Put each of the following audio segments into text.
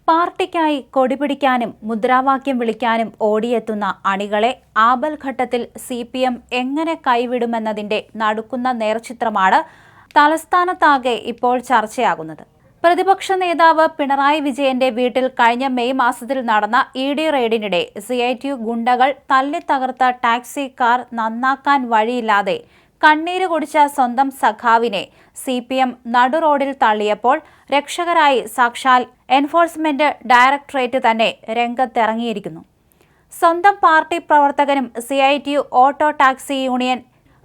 പാർട്ടിക്കായി കൊടിപിടിക്കാനും മുദ്രാവാക്യം വിളിക്കാനും ഓടിയെത്തുന്ന അണികളെ ആപൽഘട്ടത്തിൽ CPM എങ്ങനെ കൈവിടുമെന്നതിന്റെ നടുക്കുന്ന നേർചിത്രമാണ് തലസ്ഥാനത്താകെ ഇപ്പോൾ ചർച്ചയാകുന്നത്. പ്രതിപക്ഷ നേതാവ് പിണറായി വിജയന്റെ വീട്ടിൽ കഴിഞ്ഞ മെയ് മാസത്തിൽ നടന്ന ED റെയ്ഡിനിടെ CITU ഗുണ്ടകൾ തല്ലിത്തകർത്ത ടാക്സി കാർ നന്നാക്കാൻ വഴിയില്ലാതെ കണ്ണീര് കുടിച്ച സ്വന്തം സഖാവിനെ CPM നടുറോഡിൽ തള്ളിയപ്പോൾ രക്ഷകരായി സാക്ഷാൽ എൻഫോഴ്സ്മെന്റ് ഡയറക്ടറേറ്റ് തന്നെ രംഗത്തിറങ്ങിയിരിക്കുന്നു. സ്വന്തം പാർട്ടി പ്രവർത്തകനും CITU ഓട്ടോ ടാക്സി യൂണിയൻ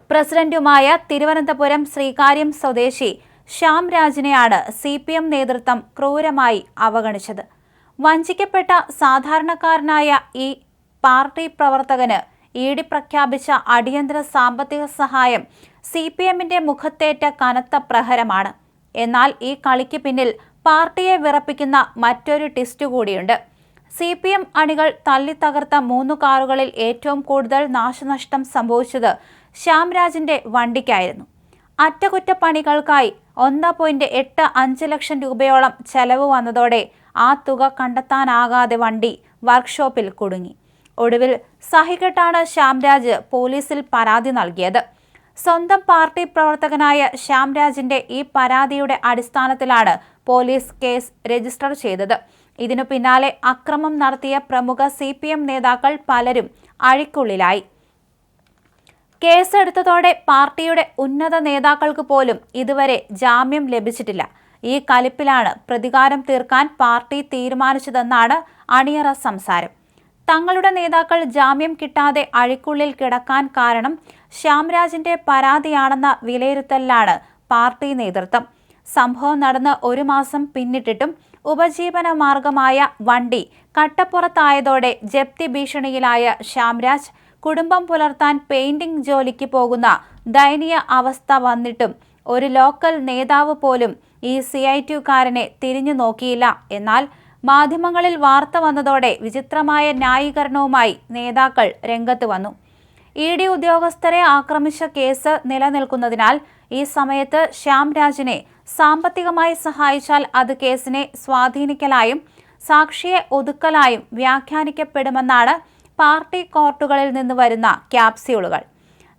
പ്രസിഡന്റുമായ തിരുവനന്തപുരം ശ്രീകാര്യം സ്വദേശി ശ്യാം രാജിനെയാണ് CPM നേതൃത്വം ക്രൂരമായി അവഗണിച്ചത്. വഞ്ചിക്കപ്പെട്ട സാധാരണക്കാരനായ ഈ പാർട്ടി പ്രവർത്തകന് ED പ്രഖ്യാപിച്ച അടിയന്തര സാമ്പത്തിക സഹായം CPMന്റെ മുഖത്തേറ്റ കനത്ത പ്രഹരമാണ്. എന്നാൽ ഈ കളിക്ക് പിന്നിൽ പാർട്ടിയെ വിറപ്പിക്കുന്ന മറ്റൊരു ട്വിസ്റ്റ് കൂടിയുണ്ട്. CPM അണികൾ തല്ലിത്തകർത്ത 3 കാറുകളിൽ ഏറ്റവും കൂടുതൽ നാശനഷ്ടം സംഭവിച്ചത് ശ്യാംരാജിന്റെ വണ്ടിക്കായിരുന്നു. അറ്റകുറ്റപ്പണികൾക്കായി 1.85 ലക്ഷം രൂപയോളം ചെലവ് വന്നതോടെ ആ തുക കണ്ടെത്താനാകാതെ വണ്ടി വർക്ക്ഷോപ്പിൽ കുടുങ്ങി. ഒടുവിൽ സഹികെട്ടാണ് ശ്യാംരാജ് പോലീസിൽ പരാതി നൽകിയത്. സ്വന്തം പാർട്ടി പ്രവർത്തകനായ ശ്യാംരാജിന്റെ ഈ പരാതിയുടെ അടിസ്ഥാനത്തിലാണ് പോലീസ് കേസ് രജിസ്റ്റർ ചെയ്തത്. ഇതിനു പിന്നാലെ അക്രമം നടത്തിയ പ്രമുഖ CPM നേതാക്കൾ പലരും അഴിക്കുള്ളിലായി. കേസെടുത്തതോടെ പാർട്ടിയുടെ ഉന്നത നേതാക്കൾക്ക് പോലും ഇതുവരെ ജാമ്യം ലഭിച്ചിട്ടില്ല. ഈ കലിപ്പിലാണ് പ്രതികാരം തീർക്കാൻ പാർട്ടി തീരുമാനിച്ചതെന്നാണ് അണിയറ സംസാരം. തങ്ങളുടെ നേതാക്കൾ ജാമ്യം കിട്ടാതെ അഴിക്കുള്ളിൽ കിടക്കാൻ കാരണം ശ്യാംരാജിന്റെ പരാതിയാണെന്ന വിലയിരുത്തലിലാണ് പാർട്ടി നേതൃത്വം. സംഭവം നടന്ന് 1 മാസം പിന്നിട്ടിട്ടും ഉപജീവന മാർഗമായ വണ്ടി കട്ടപ്പുറത്തായതോടെ ജപ്തി ഭീഷണിയിലായ ശ്യാംരാജ് കുടുംബം പുലർത്താൻ പെയിന്റിംഗ് ജോലിക്ക് പോകുന്ന ദയനീയ അവസ്ഥ വന്നിട്ടും ഒരു ലോക്കൽ നേതാവ് പോലും ഈ CITUകാരനെ തിരിഞ്ഞു നോക്കിയില്ല. എന്നാൽ മാധ്യമങ്ങളിൽ വാർത്ത വന്നതോടെ വിചിത്രമായ ന്യായീകരണവുമായി നേതാക്കൾ രംഗത്ത് വന്നു. ED ഉദ്യോഗസ്ഥരെ ആക്രമിച്ച കേസ് നിലനിൽക്കുന്നതിനാൽ ഈ സമയത്ത് ശ്യാംരാജിനെ സാമ്പത്തികമായി സഹായിച്ചാൽ അത് കേസിനെ സ്വാധീനിക്കലായും സാക്ഷിയെ ഒതുക്കലായും വ്യാഖ്യാനിക്കപ്പെടുമെന്നാണ് പാർട്ടി കോർട്ടുകളിൽ നിന്ന് വരുന്ന ക്യാപ്സ്യൂളുകൾ.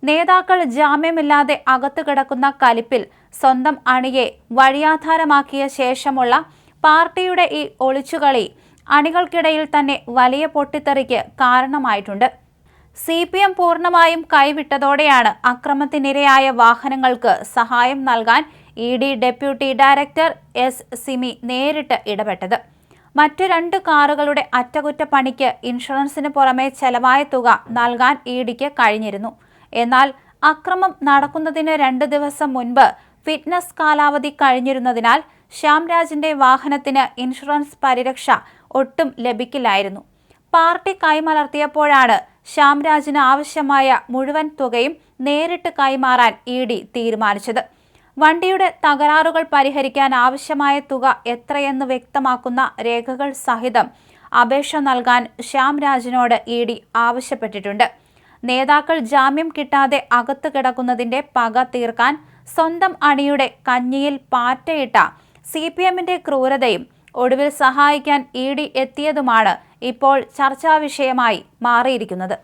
നേതാക്കൾ ജാമ്യമില്ലാതെ അകത്തു കിടക്കുന്ന കലിപ്പിൽ സ്വന്തം അണിയെ വഴിയാധാരമാക്കിയ ശേഷമുള്ള പാർട്ടിയുടെ ഈ ഒളിച്ചുകളി അണികൾക്കിടയിൽ തന്നെ വലിയ പൊട്ടിത്തെറിക്ക് കാരണമായിട്ടുണ്ട്. CPM പൂർണ്ണമായും കൈവിട്ടതോടെയാണ് അക്രമത്തിനിരയായ വാഹനങ്ങൾക്ക് സഹായം നൽകാൻ ED deputy director S. Simi നേരിട്ട് ഇടപെട്ടത്. മറ്റു 2 കാറുകളുടെ അറ്റകുറ്റപ്പണിക്ക് ഇൻഷുറൻസിന് പുറമെ ചെലവായ തുക നൽകാൻ EDക്ക് കഴിഞ്ഞിരുന്നു. എന്നാൽ അക്രമം നടക്കുന്നതിന് 2 ദിവസം മുൻപ് ഫിറ്റ്നസ് കാലാവധി കഴിഞ്ഞിരുന്നതിനാൽ ശ്യാംരാജിന്റെ വാഹനത്തിന് ഇൻഷുറൻസ് പരിരക്ഷ ഒട്ടും ലഭിക്കില്ലായിരുന്നു. പാർട്ടി കൈമലർത്തിയപ്പോഴാണ് ശ്യാംരാജിന് ആവശ്യമായ മുഴുവൻ തുകയും നേരിട്ട് കൈമാറാൻ ED തീരുമാനിച്ചത്. വണ്ടിയുടെ തകരാറുകൾ പരിഹരിക്കാൻ ആവശ്യമായ തുക എത്രയെന്ന് വ്യക്തമാക്കുന്ന രേഖകൾ സഹിതം അപേക്ഷ നൽകാൻ ശ്യാംരാജിനോട് ED ആവശ്യപ്പെട്ടിട്ടുണ്ട്. നേതാക്കൾ ജാമ്യം കിട്ടാതെ അകത്തു കിടക്കുന്നതിന്റെ പക തീർക്കാൻ സ്വന്തം അണിയുടെ കഞ്ഞിയിൽ പാറ്റയിട്ട CPMന്റെ ക്രൂരതയും ഒടുവിൽ സഹായിക്കാൻ ED എത്തിയതുമാണ് ഇപ്പോൾ ചർച്ചാവിഷയമായി മാറിയിരിക്കുന്നത്.